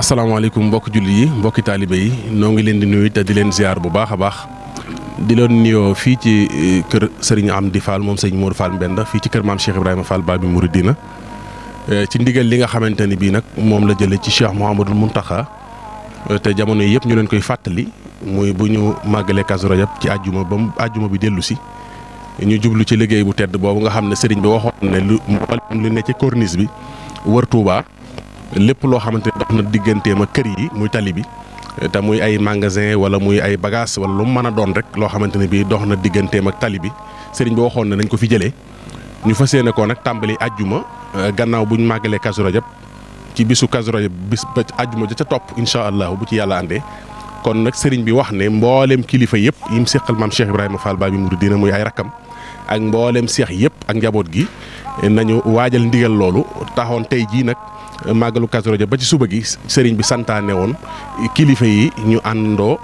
asalaamaaleykum mbokki julli yi mbokki taalibe yi noo ngi leen di nuyu te di leen ziar bu baax a baax di leen nuyoo fii ci kër Serigne Amdi Fall moom sëñ Modou Fall Mbenda fii ci kër maam Cheikh Ibrahima Fall Babi Mouridina ci ndigal li nga xamante ni bii nag moom la jëlee ci Cheikh Mouhamadul Mountakha te jamono yi yëpp ñu leen koy fàttali muy bu ñu màggalee Kazu Rajab ci àjjuma ba àjjuma bi dellu si ñu jublu ci liggéey bu tedd boobu nga xam ne Serigne bi waxoon ne lu ne ci corniche bi wër Touba. lépp loo xamante ne dox na digganteem ak kër yi muy tali bi te muy ay magasin wala muy ay bagage wala lu mu mën a doon rek loo xamante ne bii dox na digganteem ak tali bi sëriñ bi waxoon ne nañ ko fi jëlee ñu fas yéene ko nag tàmbali àjjuma gannaaw bu ñu màggalee Kazu Rajab ci bisu Kazu Rajab bis ba àjjuma ja ca topp incha allah bu ci yàlla àndee kon nag sëriñ bi wax ne mboolem kilifa yëpp yim seqal maam Cheikh Ibrahima Fall Babi Mouridina muy ay rakkam ak mboolem seex yëpp ak njaboot gi nañu waajal ndigal loolu taxoon tey jii nag. màggalu Kazu Rajab ba ci suba gi sëriñ bi santaane woon kilifa yi ñu àndoo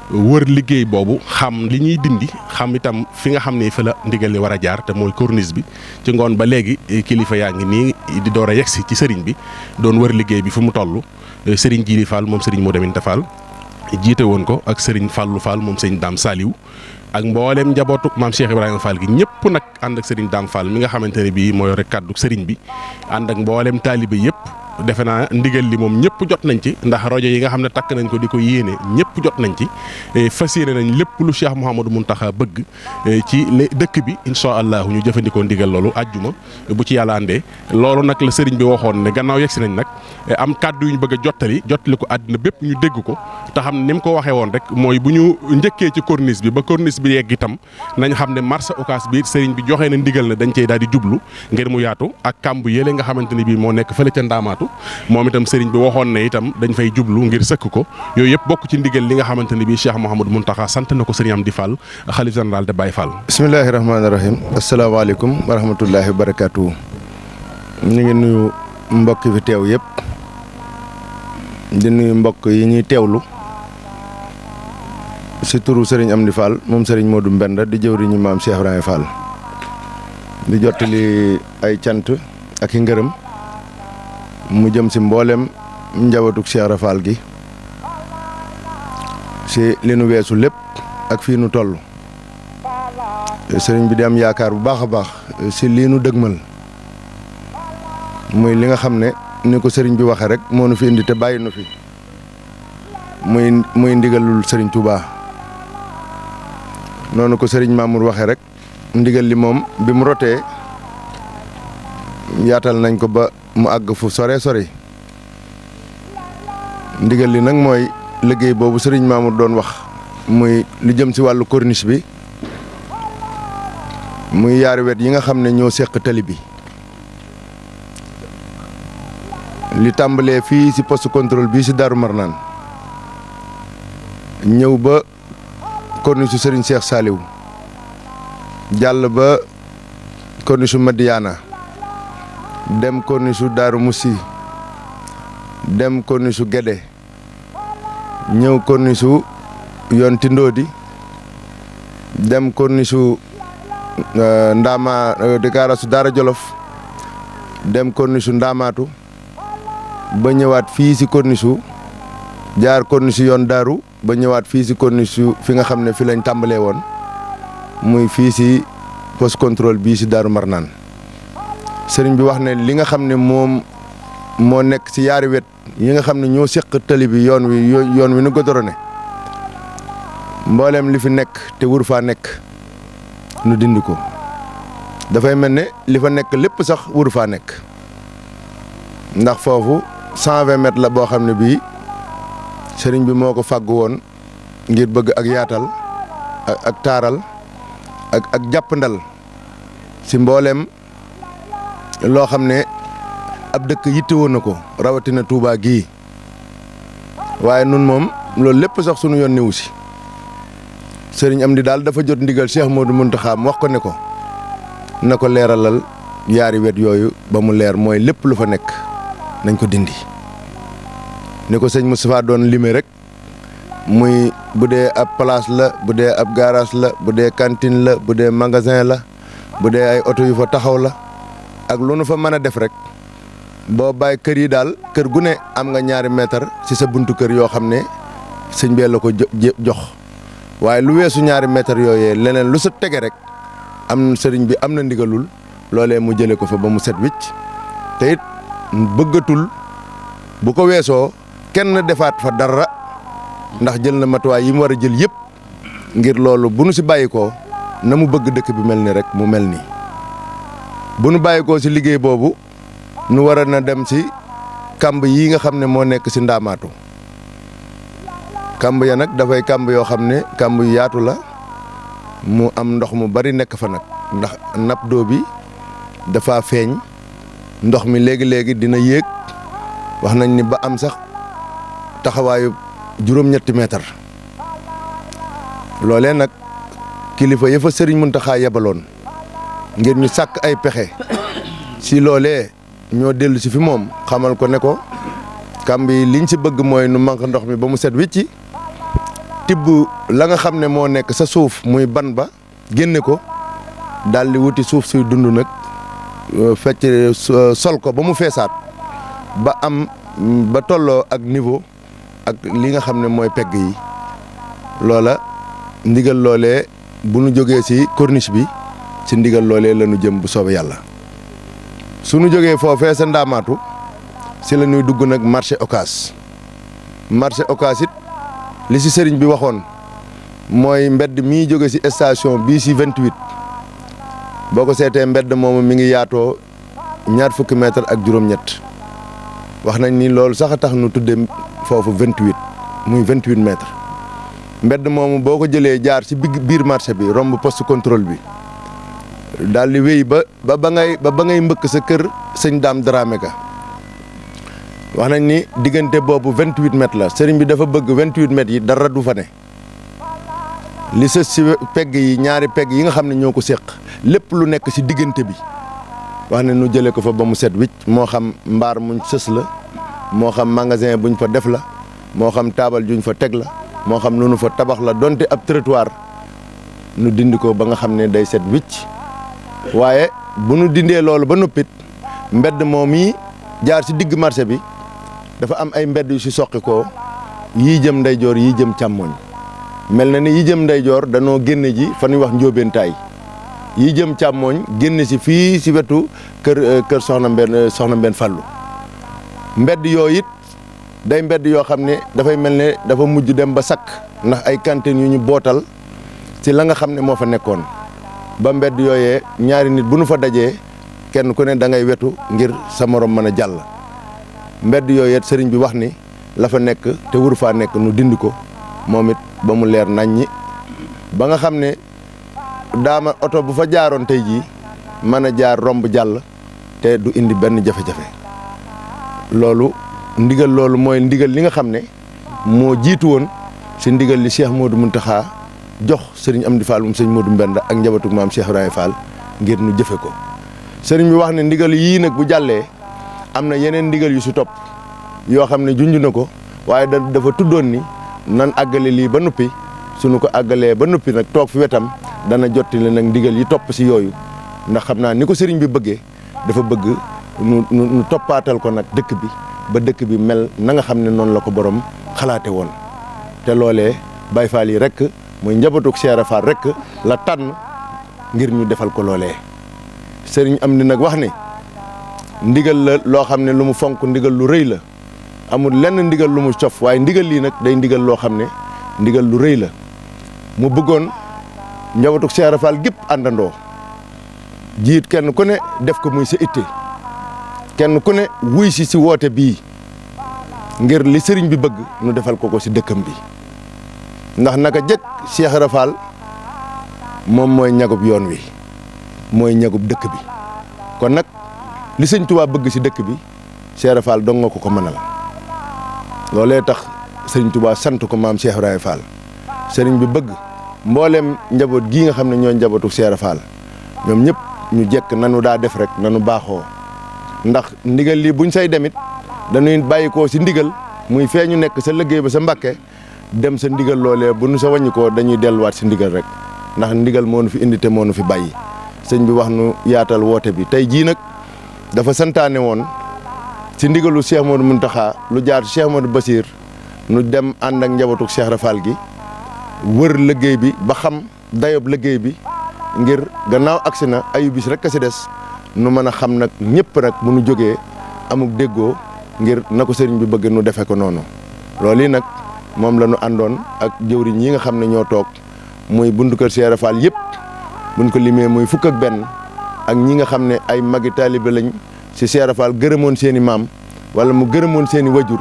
wër liggéey boobu xam li ñuy dindi xam itam fi nga xam ne fa la ndigal li war a jaar te mooy corniche bi ci ngoon ba léegi kilifa yaa ngi nii di door a yegsi ci sëriñ bi doon wër liggéey bi fu mu toll sëriñ Jili Fall moom sëriñ Modou Aminta Fall jiite woon ko ak sëriñ Fallou Fall moom sëriñ Dame Saliou ak mboolem njabootu maam Cheikh Ibrahima Fall gi ñëpp nag ànd ak sëriñ Dame Fall mi nga xamante ne bii moo yore kàddu sëriñ bi ànd ak mboolem taalibe yëpp. defe naa ndigal li moom ñëpp jot nañ ci ndax rajo yi nga xam ne takk nañ ko di ko yéene ñëpp jot nañ ci fas yéene nañ lépp lu Cheikh Mouhamadou Mountakha bëgg ci dëkk bi incha allah ñu jëfandikoo ndigal loolu àjjuma bu ci yàlla àndee loolu nag la sëriñ bi waxoon ne gannaaw yegsi nañ nag am kàddu yu ñu bëgg a jottali ko àddina bépp ñu dégg ko te xam ne ni mu ko waxee woon rek mooy bu ñu njëkkee ci corniche bi ba corniche bi yegg itam nañ xam ne marché Ocass bi sëriñ bi joxee na ndigal na dañ cey daal di jublu ngir mu yaatu ak kàmb yële nga xamante ne bii moo nekk fële ca Ndaamaatu moom itam sëriñ bi waxoon ne itam dañ fay jublu ngir sëkk ko yooyu yëpp bokk ci ndigal li nga xamante ne bii Cheikh Mouhamadou Mountakha sant na ko sëriñ Amdi Fall xalif général de Baye Fall. bismillahi rahmaani rahim asalaamaaleykum wa rahmatullahi wa barakaatu. ñu ngi nuyu mbokk fi teew yëpp di nuyu mbokk yi ñuy teewlu si turu sëriñ Amdi Fall moom sëriñ Modou Mbenda di jëwriñu maam Cheikh Ibrahima Fall di jottali ay cant ak i ngërëm mu jëm si mboolem njabootu Cheikh Ibra Fall gi si li nu weesu lépp ak fii nu toll sëriñ bi di am yaakaar bu baax a baax si lii nu dëgmal muy li nga xam ne ni ko sëriñ bi waxee rek moo nu fi indi te bàyyi nu fi muy ndigalul sëriñ Touba noonu ko sëriñ Mamour waxee rek ndigal li moom bi mu rotee yaatal nañ ko ba mu àgg fu sore ndigal li nag mooy liggéey boobu sëriñ Mamour doon wax muy lu jëm si wàllu corniche bi muy yaari wet yi nga xam ne ñoo seq tali bi li tàmbalee fii si poste contrôle bii si Darou Marnaan ñëw ba corniche su sëriñ Cheikh Saliou jàll ba corniche su Madiana dem corniche su Darou Moussi dem corniche su Guédé ñëw corniche su yoon Tindodi dem corniche su Ndama de Gaara su Daara Jolof dem corniche su Ndamaatu ba ñëwaat fii si corniche su jaar corniche su yoon Daaru ba ñëwaat fii si corniche su fi nga xam ne fi lañ tàmbalee woon muy fii si poste contrôle bii si Darou Marnaan sëriñ bi wax ne li nga xam ne moom moo nekk si yaari wet yi nga xam ne ñoo seq tali bi yoon wi nu godorone mbooleem li fi nekk te wur faa nekk nu dindi ko dafay mel ne li fa nekk lépp sax wur faa nekk ndax foofu 120 mètres la boo xam ne bii sëriñ bi moo ko fàggu woon ngir bëgg ak yaatal ak taaral ak jàppandal si mbooleem loo xam ne ab dëkk yitte woon na ko rawatina Touba gii waaye nun moom loolu lépp sax sunu yoon newu si sëriñ Amdi daal dafa jot ndigal Cheikh Modou Mountakha wax ko ne ko na ko leeralal yaari wet yooyu ba mu leer mooy lépp lu fa nekk nañ ko dindi ni ko sëñ Moustapha doon limé rek muy bu dee ab place la bu dee ab garage la bu dee cantine la bu dee magasin la bu dee ay oto yu fa taxaw la ak lu nu fa mën a def rek boo bàyyi kër yi daal kër gu ne am nga 2 mètre ci sa buntu kër yoo xam ne sëñ bee la ko jox waaye lu weesu 2 mètre yooyee leneen lu sa tege rek am sëriñ bi am na ndigalul loolee mu jëlee ko fa ba mu set wicc te it bëggatul bu ko weesoo kenn defaat fa dara ndax jël na matuwaay yi mu war a jël yëpp ngir loolu bu nu si bàyyi ko na mu bëgg dëkk bi mel ni rek mu mel nii bu nu bàyyi ko si liggéey boobu nu war a na dem si kàmb yi nga xam ne moo nekk si ndaamaatu kàmb ya nag dafay kàmb yoo xam ne kàmb yu yaatu la mu am ndox mu bari nekk fa nag ndax nappe d'eau bi dafa feeñ ndox mi léegi-léegi dina yéeg wax nañ ni ba am sax taxawaayu juróom-ñetti mètre loolee nag kilifa ya fa sëriñ Muntaxa yebaloon ngir ñu sàkk ay pexe si loolee ñoo dellu si fi moom xamal ko ne ko kàmb yi liñ si bëgg mooy nu manque ndox mi ba mu set wicci tibb la nga xam ne moo nekk sa suuf muy ban ba génne ko daal di wuti suuf suy dund nag fecc sol ko ba mu feesaat ba am ba tolloo ak niveau ak li nga xam ne mooy pegg yi loola ndigal loolee bu nu jógee ci corniche bi ci ndigal loolee la nu jëm bu soobee yàlla su nu jógee foofee sa ndaamaatu ci la ñuy dugg nag marché Ocass it li ci sëriñ bi waxoon mooy mbedd mii jóge ci station bii ci 28 boo ko seetee mbedd moomu mi ngi yaatoo 20 mètres ak juróom-ñett wax nañ ni loolu sax a tax nu tudde foofu 28 muy 28 mètres mbedd moomu boo ko jëlee jaar ci biir marché bi romb poste contrôle bi daal di wéy ba ngay mbëkk sa kër sëñ Daam Dramé ka wax nañ ni diggante boobu 28 mètres la sëriñ bi dafa bëgg 28 mètres yi dara du fa ne li sës ci pegg yi ñaari pegg yi nga xam ne ñoo ko séq lépp lu nekk ci diggante bi wax ne nu jëlee ko fa ba mu set wicc moo xam mbaar muñ sës la moo xam magasin buñ fa def la moo xam taabal juñ fa teg la moo xam lu nu fa tabax la donte ab trottoir nu dindi ko ba nga xam ne day set wicc waaye bu nu dindee loolu ba noppit mbedd moom yi jaar ci digg marché bi dafa am ay mbedd yu ci soqi ko yii jëm ndeyjoor yii jëm càmmoñ mel na ni yii jëm ndeyjoor danoo génne ji fa ñuy wax njóobeentaay yii jëm càmmoñ génne ci fii ci wetu kër soxna Mbène Fallou mbedd yooyu it day mbedd yoo xam ne dafay mel ne dafa mujj dem ba sakk ndax ay cantines yu ñu bootal ci la nga xam ne moo fa nekkoon ba mbedd yooyee ñaari nit bu nu fa dajee kenn ku ne da ngay wetu ngir sa morom mën a jàll mbedd yooyu it sëriñ bi wax ni la fa nekk te wuru faa nekk nu dindi ko moom it ba mu leer naññi ba nga xam ne daama oto bu fa jaaroon tey jii mën a jaar romb jàll te du indi benn jafe-jafe loolu ndigal loolu mooy ndigal li nga xam ne moo jiitu woon ci ndigal li Cheikh Modou Mountakha jox sëriñ Amdi Fall moom sëñ Modou Mbenda ak njabatug maam Cheikh Ibrahima Fall ngir nu jëfe ko sëriñ bi wax ne ndigal yii nag bu jàllee am na yeneen ndigal yu ci topp yoo xam ne junj na ko waaye dafa tuddoon ni nan àggale lii ba noppi suñu ko àggalee ba noppi nag toog fi wetam dana jottali nag ndigal yi topp ci yooyu ndax xam naa ni ko sëriñ bi bëggee dafa bëgg nu toppaatal ko nag dëkk bi ba dëkk bi mel na nga xam ne noonu la ko borom xalaate woon te loolee Baye Fall yi rek muy njabootug Cheikh Fall rek la tànn ngir ñu defal ko loolee sëriñ am ni nag wax ni ndigal la loo xam ne lu mu fonk ndigal lu rëy la amul lenn ndigal lu mu cof waaye ndigal lii nag day ndigal loo xam ne ndigal lu rëy la mu bëggoon njabootug Cheikh Fall gépp àndandoo jiit kenn ku ne def ko muy sa itte kenn ku ne wuy si woote bii ngir li sëriñ bi bëgg nu defal ko ci dëkkam bi ndax naka jëkk Cheikh Fall moom mooy ñagub yoon wi mooy ñagub dëkk bi kon nag li sëñ Tuubaa bëgg ci dëkk bi Cheikh Fall dong nga ko mënal loolee tax sëriñ Tuubaa sant ko maam Cheikh Ibrahima Fall sëriñ bi bëgg mbooleem njaboot gii nga xam ne ñooy njabootu Cheikh Fall ñoom ñëpp ñu jekk nanu daa def rek nanu baaxoo ndax ndigal lii buñ say demit dañuy bàyyi koo ci ndigal muy fee ñu nekk sa liggéey ba sa Mbàkke dem sa ndigal loolee bu nu sa wàññi koo dañuy delluwaat ci ndigal rek ndax ndigal moo nu fi indi te moo nu fi bàyyi sëñ bi wax nu yaatal woote bi tey jii nag dafa santaane woon ci ndigalu Cheikh Modou Mountakha lu jaar Cheikh Modou Bassir nu dem ànd ak njabootu Cheikh Rafal gi wër liggéey bi ba xam dayob liggéey bi ngir gannaaw agsi na ayu bis rek a si des nu mën a xam nag ñëpp nag bu nu jógee amuk déggoo ngir na ko sëriñ bi bëgg nu defe ko noonu loolu yi nag moom la ñu àndoon ak jëwriñ yi nga xam ne ñoo toog muy buntu kër Cheikh Rafal yëpp buñ ko limee muy fukk ak benn ak ñi nga xam ne ay magi taalibe lañ si Cheikh Rafal gërëmoon seen i maam wala mu gërëmoon seen i wajur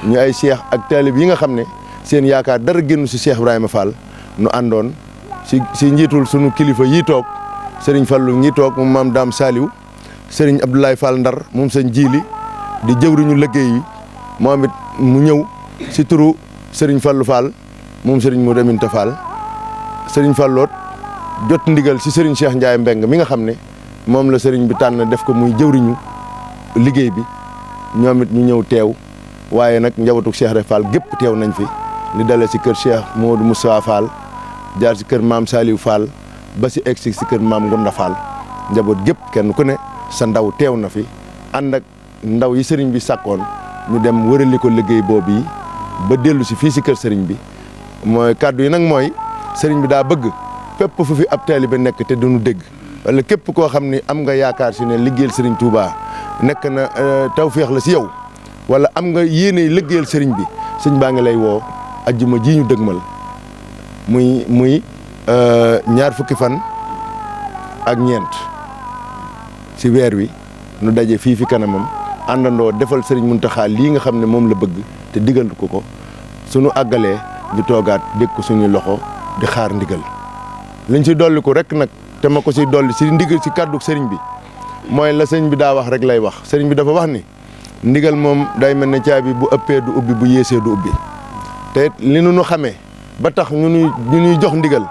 ñu ay cheikh ak taalib yi nga xam ne seen yaakaar dara génn si Cheikh Ibrahima Fall nu àndoon si njiitul sunu kilifa yi toog sëriñ Fallu ñi toog moom maam Daam Saliou sëriñ Abdoulaye Fall Ndar moom sëñ jiili di jëwriñu liggéey yi moom it mu ñëw si turu sëriñ Fallu Fall moom sëriñ Modou Aminta Fall sëriñ Falloot jot ndigal si sëriñ Cheikh Ndiaye Mbeng mi nga xam ne moom la sëriñ bi tànn def ko muy jëwriñu liggéey bi ñoom it ñu ñëw teew waaye nag njabootu Cheikh Ibra Fall gépp teew nañ fi li dalee si kër Cheikh Modou Moussa Fall jaar si kër maam Saliou Fall ba si egg si kër maam Ngunda Fall njaboot gépp kenn ku ne sa ndaw teew na fi ànd ak ndaw yi sëriñ bi sàkkoon ñu dem wërali ko liggéey boobu yi ba dellu si fii si kër sëriñ bi mooy kàddu yi nag mooy sëriñ bi daa bëgg fépp fu fi ab taalibe nekk te duñu dégg wala képp koo xam ni am nga yaakaar si ne liggéeyal sëriñ Touba nekk na tawféex la si yow wala am nga yéene liggéeyal sëriñ bi sëñ baa ngi lay woo ajjuma ji ñu dëgmal muy ñaar fukki fan ak ñeent si weer wi nu daje fii fi kanamam àndandoo defal sëriñ Mountakha lii nga xam ne moom la bëgg te digal ko suñu àggalee ñu toogaat dégg ko suñuy loxo di xaar ndigal liñ si dolli ko rek nag te ma ko si dolli si ndigal si kàddu sëriñ bi mooy la sëriñ bi daa wax rek lay wax sëriñ bi dafa wax ni ndigal moom day mel ne caabi bu ëppee du ubbi bu yéesee du ubbi te li nu xamee ba tax ñu ñuy jox ndigal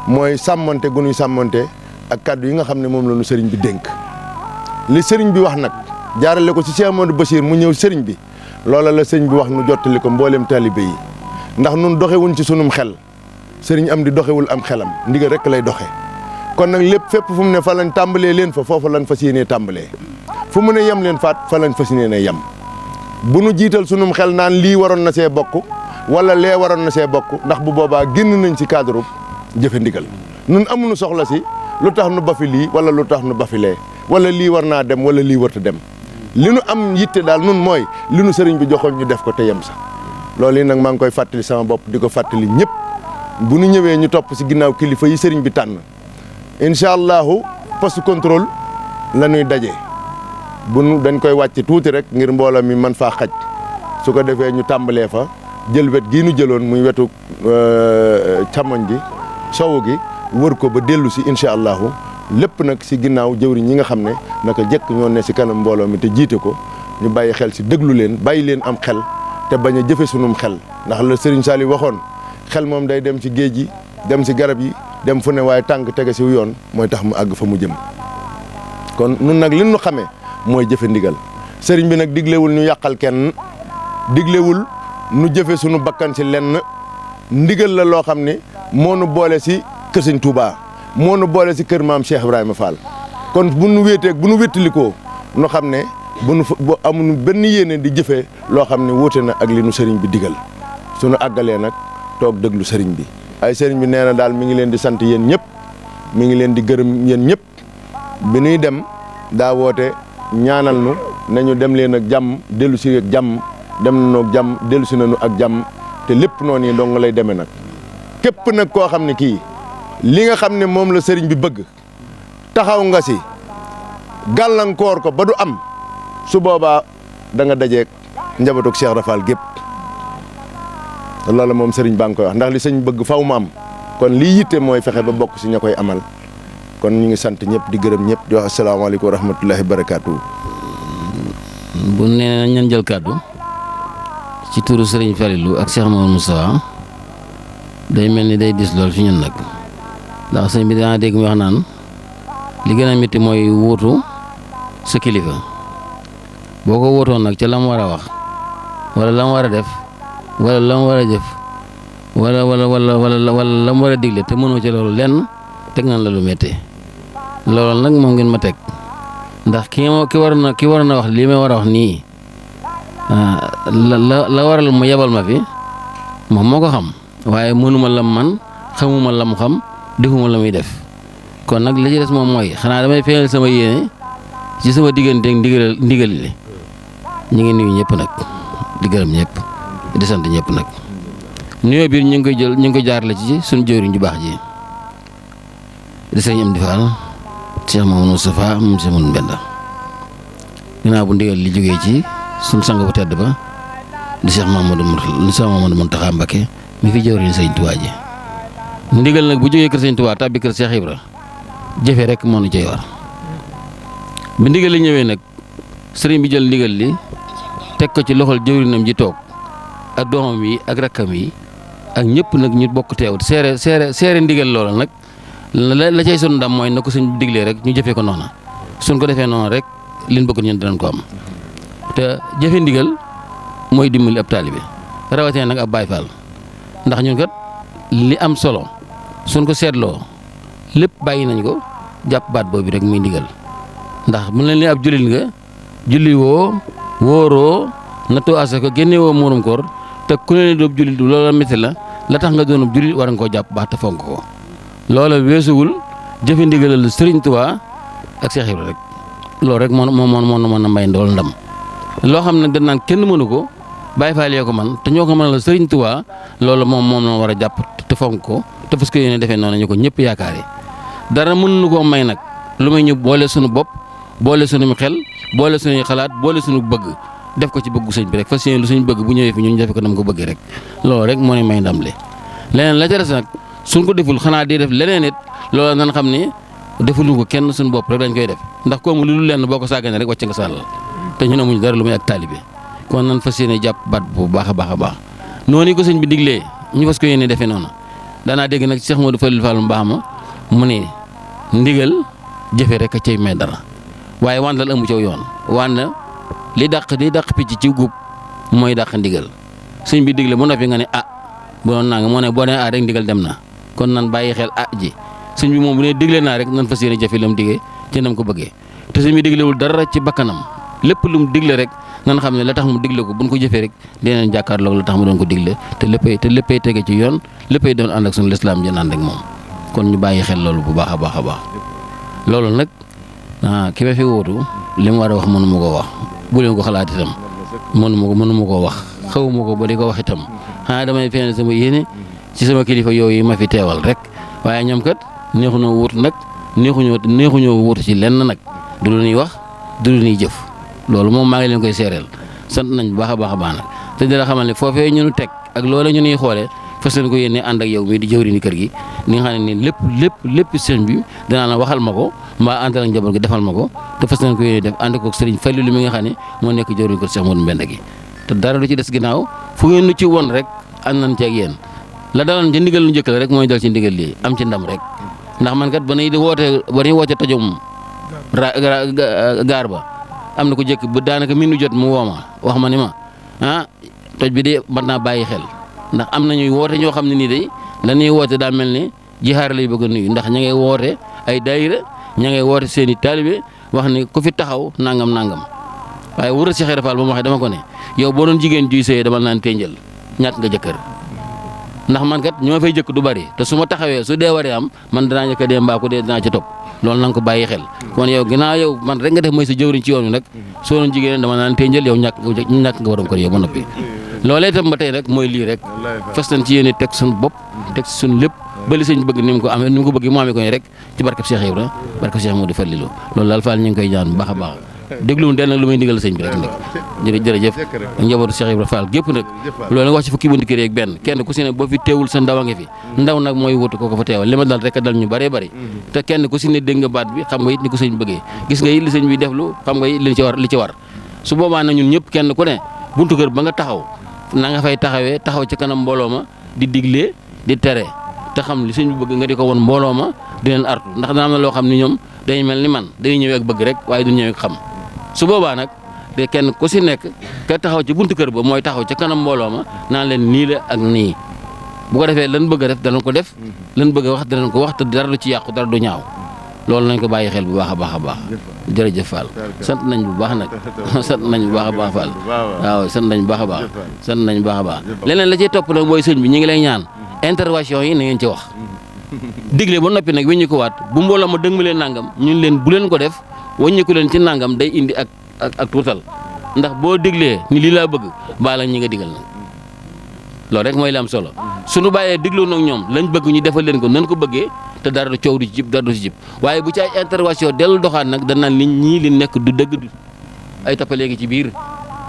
mooy sàmmante gu ñuy sàmmante ak kàddu yi nga xam ne moom la ñu sëriñ bi dénk li sëriñ bi wax nag jaarale ko ci Cheikh Amadou Bachir mu ñëw sëriñ bi loola la sëriñ bi wax nu jottali ko mbooleem taalibe yi ndax nun doxewuñ ci sunum xel sëriñ am di doxewul am xelam ndigal rek lay doxe kon nag lépp fépp fu mu ne fa lañ tàmbalee leen fa foofu lañ fas yéenee tàmbalee fu mu ne yem leen faat fa lañ fas yéenee yem bu nu jiital sunum xel naan lii waroon na see bokk wala lee waroon na see bokk ndax bu boobaa génn nañ ci cadre jëfe ndigal nun amuñu soxla si lu tax nu bafi lii wala lu tax nu bafi lee wala lii war naa dem wala lii warta dem li nu am yitte daal nun mooy li nu sëriñ bi joxoon ñu def ko te yem sax loolu yi nag maa ngi koy fàttali sama bopp di ko fàttali ñëpp bu nu ñëwee ñu topp si ginnaaw kilifa yi sëriñ bi tànn incha allahu poste contrôle la ñuy daje bu nu dañ koy wàcc tuuti rek ngir mbooloo mi man faa xaj su ko defee ñu tàmbalee fa jël wet gii nu jëloon muy wetu càmmoñ gi sowu gi wër ko ba dellu si incha allahu lépp nag si ginnaaw jëwriñ ñi nga xam ne naka jekk ñoo ne si kanam mbooloo mi te jiite ko ñu bàyyi xel si déglu leen bàyyi leen am xel te bañ a jëfe sunum xel ndax la Serigne Saliou waxoon xel moom day dem ci géej gi dem si garab yi dem fu ne waaye tànk tege si yoon mooy tax mu àgg fa mu jëm kon nun nag li nu xamee mooy jëfe ndigal sëriñ bi nag diglewul ñu yàqal kenn diglewul nu jëfe sunu bakkan si lenn ndigal la loo xam ne moo nu boole si kër Sëñ Touba moo nu boole si kër maam Cheikh Ibrahima Fall kon bu nu wéeteeg bu nu wéttalikoo nu xam ne bu amuñu benn yéene di jëfee loo xam ne wuute na ak li nu sëriñ bi digal sunu àggalee nag toog déglu sëriñ bi ay sëriñ bi nee na daal mi ngi leen di sant yéen ñëpp mi ngi leen di gërëm yéen ñëpp bi nuy dem daa woote ñaanal nu nañu dem leen ak jàmm dellu si ak jàmm dem nañu ak jàmm dellu si nañu ak jàmm te lépp noonu yi dong lay demee nag képp nag koo xam ne kii li nga xam ne moom la sëriñ bi bëgg taxaw nga si gàllankoor ko ba du am su boobaa da nga dajeeg njabootu Cheikh Rafal gépp loolu moom sëriñ baa ngi koy wax ndax li sëñ bëgg faw mu am kon lii yitte mooy fexe ba bokk si ña koy amal kon ñu ngi sant ñëpp di gërëm ñëpp di wax asalaamaaleykum wa rahmatullahi wa barakaatu. bu nee nañ leen jël kàddu ci turu sëriñ Falilou ak Cheikh Mamadou Moussa day mel ni day dis lool fi ñun nag ndax sëñ bi dana dégg mu wax naan li gën a métti mooy wuutu sa kilifa boo ko wuutoon nag ca la mu war a wax wala la mu war a def wala la mu war a jëf wala la mu war a digle te mënoo ci loolu lenn teg nañ la lu métti loolu nag moom ngeen ma teg ndax ki war na wax lii may war a wax nii la waral mu yebal ma fi moom moo ko xam waaye mënuma lam man xamuma lam xam defuma la muy def kon nag li ci des moom mooy xanaa damay feeñal sama yéene ci sama diggante ak ndigal li ñu ngi nuyu ñëpp nag di gërëm ñëpp di sant ñëpp nag nuyoo biir ñu ngi koy jël ñu ngi koy jaarale ci suñu jëwriñ ju baax ji di sëñ Amdi Fall Cheikh Mamadou Moustapha moom Cheikh Mamadou Mbenda ginnaaw bu ndigal li jógee ci suñu sang bu tedd ba di Cheikh Mamadou Mountakha Mbacké mi fi jëwriñ sëñ Tuubaa ji ndigal nag bu jógee kër sëñ Tuubaa tàbbi kër Cheikh Ibra jëfe rek moo nu cay war bi ndigal li ñëwee nag sëriñ bi jël ndigal li teg ko ci loxol jëwriñam ji toog ak doomam yi ak rakkam yi ak ñëpp nag ñu bokk teew seere ndigal loola nag la cay sunu ndam mooy na ko sëñ bi diglee rek ñu jëfee ko noona suñ ko defee noonu rek liñ bëgg ñun dinañ ko am te jëfe ndigal mooy dimbali ab taalibe rawatina nag ab Baay Faal ndax ñun kat li am solo suñ ko seetloo lépp bàyyi nañ ko jàpp baat boobu rek muy ndigal ndax mu leen ne ab jullit nga julli woo wóoroo nattoo asaka génne woo muurum koor te ku ne doob jullit loola métti la tax nga doon ab jullit war nga koo jàpp baax te fonk ko loola weesuwul jëfe ndigalal Sëriñ Tuubaa ak Cheikh Ibra rek loolu rek moo mën a may ndool ndam loo xam nag dañ naan kenn mënu ko Baay Faal yee ko man te ñoo ko mën la Sëriñ Tuubaa loolu moom la war a jàpp te fonk ko te fas ko yéene defee noonu ñu ko ñëpp yaakaare dara mënuñu koo may nag lu may ñu boole suñu bopp boole suñu xel boole suñuy xalaat boole suñu bëgg def ko ci bëggu sëñ bi rek fas yéene lu suñu bëgg bu ñëwee fi ñu defe ko nam ko bëgg rek loolu rek moo ne may ndam le leneen la ca des nag suñ ko deful xanaa di def leneen it loolu nan xam ne defulu ko kenn suñu bopp rek dañ koy def ndax koomu lu lenn boo ko sàggane rek wàcc nga sàllal te ñun amuñu dara lu muy ak taalibe kon nan fas yéene jàpp baat bu baax a baax a baax noonu ko sëñ bi diglee ñu fas ko yéene defee noonu daanaa dégg nag Cheikh Modou Falil Fall mu baax ma mu ne ndigal jëfe rek a cay may dara waaye wàndal amu caw yoon wànn li dàq picc ci gub mooy dàq ndigal sëñ bi digle ba noppi nga ne bu doon naa nga moo ne boo nee rek ndigal dem na kon nan bàyyi xel ji sëñ bi moom bu ne digle naa rek nan fas yéene jëfe la mu digee ci nam ko bëggee te sëñ bi diglewul dara ci bakkanam lépp lu mu digle rek nan xam ne la tax mu digle ko buñ ko jëfee rek dinañ jàkkaarloog la tax mu doon ko digle te léppay tege ci yoon léppay doon ànd ak suñu lislaam jën ànd ak moom kon ñu bàyyi xel loolu bu baax a baax a baax loolu nag ki ma fi wóotu li mu war a wax mënu ma koo wax bu leen ko xalaat itam mënu ma koo wax xawuma ko ba di ko wax itam xanaa damay feeñal sama yéene ci sama kilifa yooyu ma fi teewal rek waaye ñoom kat neexuñoo wut nag neexuñoo wut ci lenn nag du lu ñuy wax du lu ñuy jëf loolu moom maa ngi leen koy seereel sant nañ bu baax a baax a baax nag te dina xamal ne foofee ñu nu teg ak loola ñu nuy xoolee fas leen ko yéene ànd ak yow mii di jëwriñu kër gi ni nga xam ne nii lépp sëñ bi danaa la waxal ma ko mbaa àndal ak njaboot gi defal ma ko te fas leen ko yéene def ànd ko sëriñ Fallilu mi nga xam ne moo nekk jëwriñu kër Cheikh Modou Mbenda gi te dara lu ci des ginnaaw fu ngeen nu ci won rek ànd nañ ci ak yéen la daloon ci ndigal lu njëkk la rek mooy dal ci ndigal lii am ci ndam rek ndax man kat ba ñuy woote tojum gaar ba am na ko jëkk ba daanaka mi jot mu woo ma wax ma ni ma toj bi de mën naa bàyyi xel ndax am nañuy woote ñoo xam ne nii day la ñuy woote daa mel ni jihaar lay bëgg a nuyu ndax ña ngay woote ay daayira ña ngay woote seen i taalibe wax ni ku fi taxaw nangam waaye wër Cheikh Ibra Fall ba mu waxee dama ko ne yow boo doon jigéen juy sëyee dama naan ténjal ñàkk nga jëkkër ndax man kat ñoo fay jëkk du bari te su ma taxawee su dee waree am man danaa njëkk a dee mbaa ku dee dinaa ci topp loolu na nga ko bàyyi xel kon yow ginnaaw yow man rek nga def mooy sa jëwriñ ci yoon wi nag soo doon jigéen dama naan ténjal yow ñàkk nga waroon ko yow ba noppi loolee itam ba tey rek mooy lii rek fas nañ ci yéene teg suñu bopp teg suñu lépp ba li sëñ bëgg ni mu ko amee ni mu ko bëgg mu amee ko rek ci barkeb Cheikh Ibra barkeb Cheikh Modou Fallilou loolu daal Fall ñu ngi koy ñaan bu baax a baax dégluwul den nag lu may ndigal sëñ bi rek nag jërëjëf njabootu Cheikh Ibra Fall gépp nag loolu nga wax ci fukki buntu kër yeeg benn kenn ku si ne boo fi teewul sa ndaw a ngi fi ndaw nag mooy wutu ko fa teewal li ma dal rek dal ñu bëree bëri te kenn ku si ne dégg nga baat bi xam nga it ni ko sëñ bëggee gis nga it li sëñ bi def lu xam nga it li ci war su boobaa nag ñun ñëpp kenn ku ne buntu kër ba nga taxaw na nga fay taxawee taxaw ci kanam mbooloo ma di diglee di tere te xam li sëñ bi bëgg nga di ko won mbooloo ma di leen artu ndax dana am na loo xam ni ñoom dañuy mel ni man dañuy ñëwee ak bëgg rek waaye du ñëwee ak xam su boobaa nag de kenn ku si nekk ka taxaw ci buntu kër ba mooy taxaw ca kanam mbooloo ma naan leen nii la ak nii bu ko defee lan bëgg a def danañ ko def lan bëgg a wax danañ ko wax te dara du ci yàqu dara du ñaaw loolu nañ ko bàyyi xel bu baax a baax a baax jërëjëf Fall sant nañ bu baax nag sant nañ bu baax a baax Fall waaw sant nañ bu baax a baax sant nañ bu baax a baax leneen la ciy topp nag mooy sëñ bi ñu ngi lay ñaan intervention yi na ngeen ci wax digle ba noppi nag weññi ko waat bu mbooloo ma dëng ma leen nangam ñun leen bu leen ko def wàññiku leen ci nangam day indi ak tuutal ndax boo diglee ni lii laa bëgg baa la ñi nga digal nag loolu rek mooy li am solo suñu bàyyee digloo nag ñoom lañ bëgg ñu defal leen ko nan ko bëggee te dara du coow du ci jib dara du ci jib waaye bu ci ay intervention dellu doxaat nag danaan nit ñii li nekk du dëgg du ay tappale gi ci biir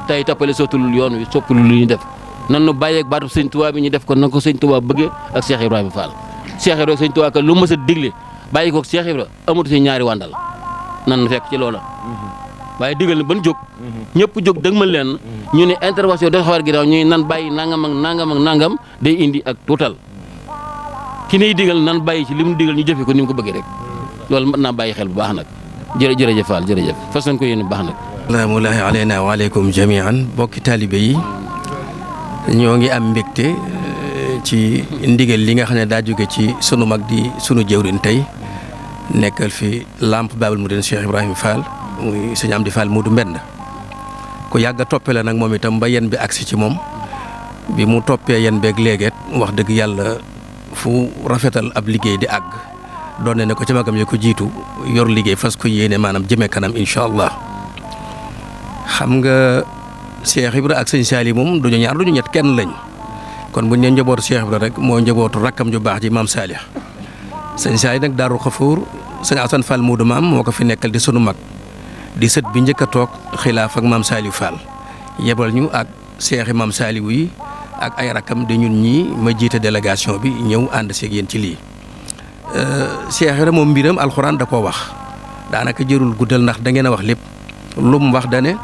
te ay tappale sottulul yoon wi soppalul lu ñu def nan nu bàyyeeg baatu sëñ Tuubaa bi ñu def ko na ko sëñ Tuubaa bëggee ak Cheikh Ibrahima Fall Cheikh Ibrahima sëñ Tuubaa ka lu mës a digle bàyyi ko Cheikh Ibrahima amatu si ñaari wàndal nan nu fekk ci loola waaye digal na ban jóg ñëpp jóg dëgg mal leen ñu ne intervention dafa xawar gi daaw ñuy nan bàyyi nangam ak nangam ak nangam day indi ak tuutal ki niy digal nan bàyyi ci li mu digal ñu jëfe ko ni mu ko bëggee rek loolu mën naa bàyyi xel bu baax nag jërëjëf Fall jërëjëf fas nañ ko yéene bu baax nag salaamullahi aleyna wa aleykum jamian bokki taalibe yi ñoo ngi am mbégte ci ndigal li nga xam ne daa jóge ci sunu mag di sunu jëwrin tey nekkal fi lamp Baabul Muridiin Cheikh Ibrahima Fall muy sëñ Amdi Fall Moodu Mbend ku yàgg a toppe la nag moom itam ba yen bi agsi ci moom bi mu toppee yen beeg léegeet wax dëgg yàlla fu rafetal ab liggéey di àgg doon ne ko ci magam yi ko jiitu yor liggéey fas ko yéene maanaam jëmee kanam incha allah xam nga Cheikh Ibra ak sëñ Saali moom duñu ñaar duñu ñett kenn lañ kon buñ ne njabootu Cheikh Ibra rek moo njabootu rakkam ju baax ji maam Saalih sëñ Saali nag Daaru Xafuur sëñ Asan Fall Moodu maam moo ko fi nekkal di sunu mag di sët bi njëkk a toog xilaaf ak maam Saliou Fall yebal ñu ak seexi maam Saliou yi ak ay rakkam di ñun ñii ma jiite délégation bi ñëw ànd seeg yéen ci lii Cheikh Ibra moom mbiram alxuraan da koo wax daanaka jërul guddal ndax da ngeen a wax lépp lu mu wax dane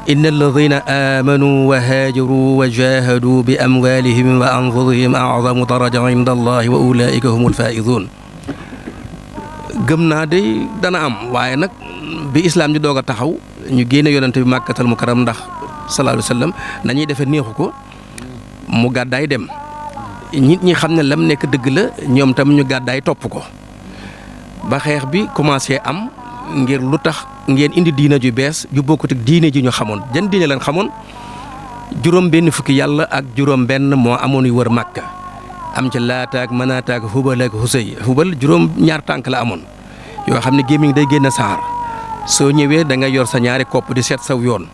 inna alladina amanu wa haajaru wa jahadu bi amwalihim wa anfusihim a'zamu daraja inda allahi wa ulaika humul faizun gëm naa de dana am waaye nag bi islam di doog a taxaw ñu génne yonante bi màkkatal mukarram ndax sallallahu alayhi wa sallam nañuy defee neexu ko mu gàddaay dem nit ñi xam ne lam nekk dëgg la ñoom tam ñu gàddaay topp ko ba xeex bi commencé am ngir lu tax ngeen indi diina ju bees ju bokkut ak diine ji ñu xamoon jan diine leen xamoon juróom benn fukki yàlla ak juróom benn moo amoon yu wër màkka am ca laataak manaataak hubal ak husay hubal juróom ñaar tànk la amoon yoo xam ne gémmiñ day génn saxaar soo ñëwee da nga yor sa ñaari kopp di seet saw yoon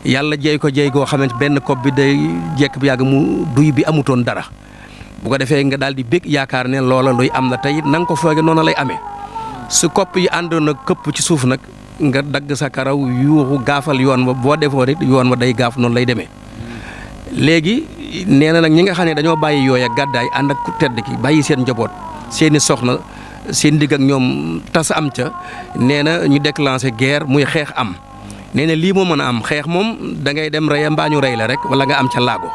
yàlla jey ko jey goo xamante benn kopp bi day jekk bi yàgg mu duy bi amutoon dara bu ko defee nga daal di bég yaakaar ne loola luy am la tey na nga ko fooge noonu lay amee su kopp yi àndoon na këpp ci suuf nag nga dagg sa karaw yuuxu gaafal yoon wa boo defoo it yoon wa day gaaf noonu lay demee léegi nee na nag ñi nga xam ne dañoo bàyyi yooya gàddaay ànd ak ku tedd ki bàyyi seen njaboot seeni soxna seen digg ak ñoom tas am ca nee na ñu déclenché guerre muy xeex am nee na lii moo mën a am xeex moom da ngay dem rey mbaa ñu rey la rek wala nga am ca laago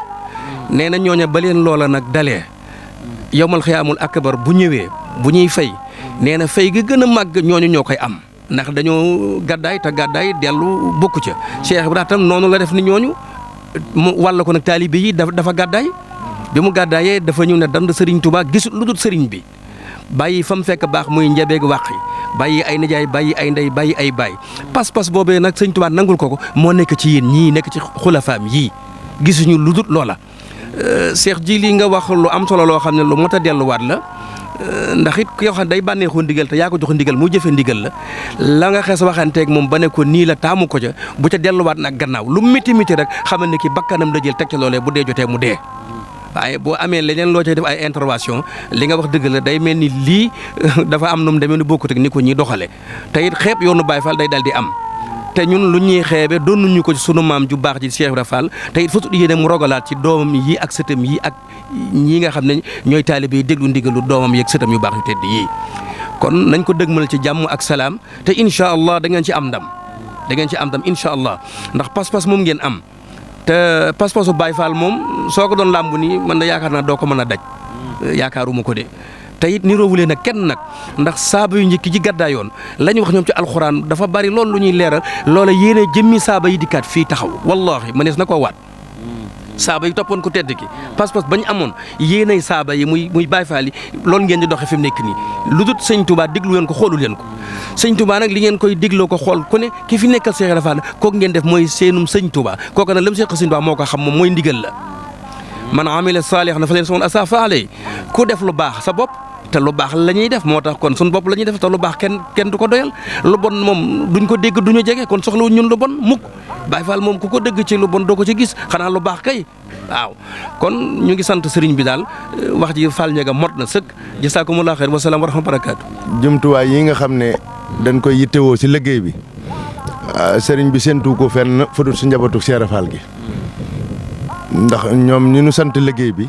nee na ñooña ba leen loola nag dalee yowmal xiyaamul akbar bu ñëwee bu ñuy fay nee na fay gi gën a màgg ñooñu ñoo koy am ndax dañoo gàddaay te gàddaay dellu bokku ca Cheikh Ibrahima tam noonu la def ni ñooñu mu wàll ko nag taalibe yi dafa gàddaay bi mu gàddaayee dafa ñëw ne dand Serigne Touba gisul lu dul Serigne bi bàyyi fa mu fekk baax muy njabeeg wàqi bàyyi ay nijaay bàyyi ay ndey bàyyi ay baay pas-pas boobee nag Serigne Touba nangul ko moo nekk ci yéen ñii nekk ci xulafaam yii gisuñu lu dul loola. Cheikh ji lii nga wax lu am solo loo xam ne lu mot a delluwaat la ndax it yoo xam ne day bànneexoo ndigal te yaa ko jox ndigal mu jëfe ndigal la nga xees waxanteeg moom ba ne ko nii la taamu ko ca bu ca delluwaat nag gannaaw lu métti métti rek xamal ne ki bakkanam la jël teg ca loolee bu dee jotee mu dee. waaye boo amee leneen loo cay def ay intervention li nga wax dëgg la day mel ni lii dafa am nu mu demee ni bokkut ak ni ko ñi doxale te it xeeb yoonu Baye Fall day dal di am te ñun lu ñuy xeebe doonuñu ko ci sunu maam ju baax ji Cheikh Ibra Fall te it fasut yéene mu rogalaat ci doomam yi ak sëtam yi ak ñi nga xam ne ñooy taalibe yi déglu ndigalu doomam yi ak sëtam yu baax yu tedd yii kon nañ ko dëgmal ci jàmm ak salaam te incha allah da ngeen ci am ndam incha allah ndax pas-pas moom ngeen am te pas-pasu Baye Fall moom soo ko doon làmb nii man da yaakaar naa doo ko mën a daj yaakaaruma ko de te it niroowulee nag kenn nag ndax saaba yu njëkk ji gàddaa yoon la ñu wax ñoom ci alxuraan dafa bari loolu lu ñuy leeral loola yéene jëmmi saaba yi dikkaat fii taxaw wallahi mënees na koo waat saaba yi toppoon ko tedd ki pas-pas bañ amoon yéenay saaba yi muy Baay Faal yi loolu ngeen di doxee fi mu nekk nii lu dut sëñ Touba déglu leen ko xoolu leen ko sëñ Touba nag li ngeen koy dégloo ko xool ku ne ki fi nekkal Cheikh Ibra Fall kooku ngeen def mooy seenum sëñ Touba kooku nag la mu seq sëñ Touba moo ko xam moom mooy ndigal la man amila saalihan fa leen soon asa faale ku def lu baax sa bopp te lu baax la ñuy def moo tax kon suñu bopp la ñuy def te lu baax kenn du ko doyal lu bon moom duñ ko dégg duñu jege kon soxlawuñ ñun lu bon mukk Baay Faal moom ku ko dëgg ci lu bon doo ko ci gis xanaa lu baax kay waaw kon ñu ngi sant sëriñ bi daal wax ji Fall Ndiaga mot na sëkk jasaakumullahu xayr wa salaam wa rahmatullahi wa barakaatu. jumtuwaay yi nga xam ne dañ koy yittewoo si liggéey bi sëriñ bi séntu ko fenn fu dul si njabootu Cheikh Ibra Fall gi ndax ñoom ñu nu sant liggéey bi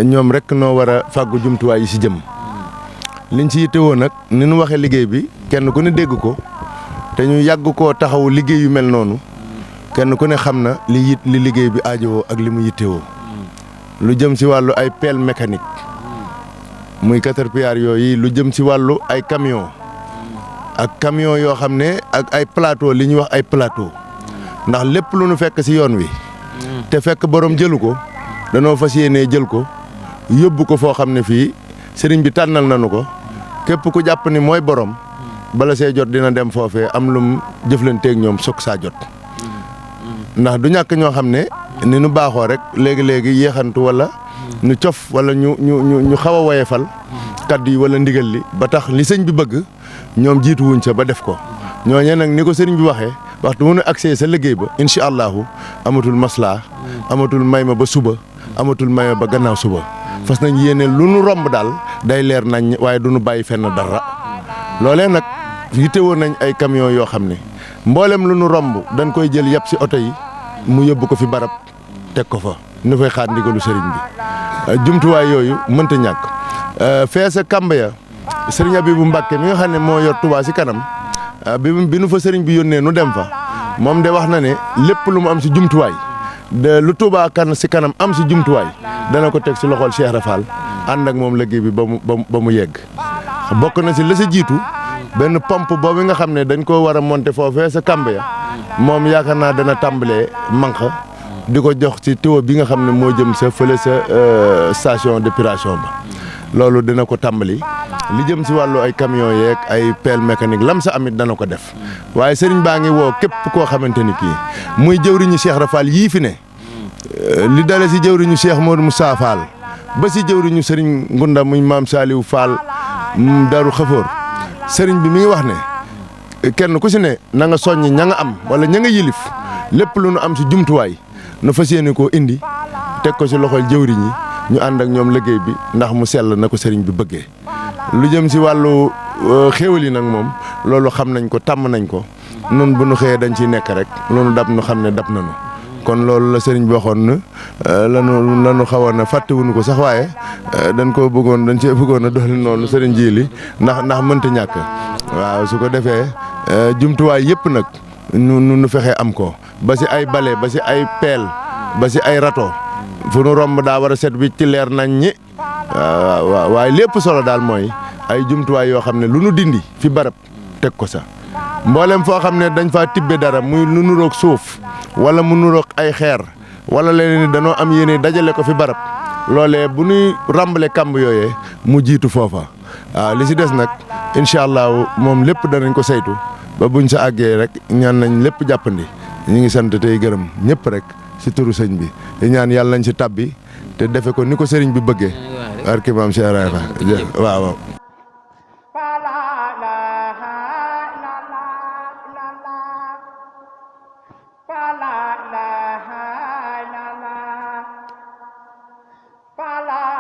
ñoom rek noo war a fàggu jumtuwaay yi si jëm liñ si yittewoo nag ni nu waxee liggéey bi kenn ku ne dégg ko te ñu yàgg koo taxawu liggéey yu mel noonu kenn ku ne xam na li liggéey bi aajowoo ak li mu yittewoo lu jëm si wàllu ay pelle mécanique muy caterpillar yooyu lu jëm si wàllu ay camion ak camion yoo xam ne ak ay plateau li ñuy wax ay plateau ndax lépp lu nu fekk si yoon wi te fekk borom jëlu ko danoo fas yéenee jël ko yóbbu ko foo xam ne fii sëriñ bi tànnal nañu ko képp ku jàpp ni mooy borom bala see jot dina dem foofee am lum jëflanteeg ñoom soog saa jot ndax du ñàkk ñoo xam ne ni nu baaxoo rek léegi-léegi yéexantu wala ñu cof wala ñu xaw a woyefal kaddu yi wala ndigal li ba tax li sëñ bi bëgg ñoom jiitu wuñ sa ba def ko ñooñee nag ni ko sëriñ bi waxee waxtu mu nu accès sa liggéey ba incha allahu amatul maslaa amatul may ma ba suba amatul may ma ba gannaaw suba fas nañ yéene lu nu romb daal day leer nañ waaye du nu bàyyi fenn dara loolee nag yittewoo nañ ay camion yoo xam ne mboolem lu nu romb dañ koy jël yàpp si oto yi mu yóbbu ko fi barab teg ko fa nu fay xaar ndigalu sëriñ bi jumtuwaay yooyu mënta ñàkk fee sa kàmb ya sëriñ Abibu Mbàkke mi nga xam ne moo yor Touba si kanam bi nu fa sëriñ bi yónnee nu dem fa moom de wax na ne lépp lu mu am si jumtuwaay de lu Touba kan si kanam am si jumtuwaay dana ko teg si loxol Cheikh Ibra Fall ànd ak moom liggéey bi ba mu yegg bokk na si la sa jiitu benn pompe boobu nga xam ne dañ ko war a monter foofee sa kàmb ya moom yaakaar naa dana tàmbalee manque di ko jox ci tuyau bi nga xam ne moo jëm sa fële sa station d'épuration ba loolu dina ko tàmbali li jëm si wàllu ay camion yeeg ay pelle mécanique lam sa amit dana ko def waaye sëriñ baa ngi woo képp koo xamante ni kii muy jëwriñu Cheikh Ibra Fall yii fi ne li dale si jëwriñu Cheikh Modou Moussa Fall ba si jëwriñu sëriñ Ngunda muy maam Saliou Fall Daru Xafoor sëriñ bi mi ngi wax ne kenn ku si ne na nga soññ ña nga am wala ña nga yilif lépp lu nu am si jumtuwaay nu fas yéene koo indi teg ko si loxol jëwriñ yi ñu ànd ak ñoom liggéey bi ndax mu sell na ko sëriñ bi bëggee lu jëm si wàllu xéewal yi nag moom loolu xam nañ ko tàmm nañ ko nun bu nu xëyee dañ ciy nekk rek loolu dab nu xam ne dab nañu kon loolu la sëriñ bi waxoon na lanu xawoon na fàttewuñu ko sax waaye dañ cee bëggoon a doxali noonu sëriñ ji li ndax mënta ñàkk waaw su ko defee jumtuwaay yëpp nag nu fexe am ko ba si ay bale ba si ay peel ba si ay rato fu nu romb daa war a set bi ci leer nañ ñi waaw waaye lépp solo daal mooy ay jumtuwaay yoo xam ne lu nu dindi fi barab teg ko sa mboolem foo xam ne dañ faa tibbe dara muy lu nuroog suuf wala mu nuroog ay xeer wala leneen ni danoo am yéene dajale ko fi barab loolee bu ñuy ràmbale kàmb yooyee mu jiitu foofa waaw li si des nag incha allah moom lépp danañ ko saytu ba buñ sa àggee rek ñaan nañ lépp jàppandi ñu ngi sant tey gërëm ñëpp rek si turu sëñ bi di ñaan yàlla nañ si tabbi te defe ko ni ko sëriñ bi bëggee barke maam Cheikh Ibra waaw Fa la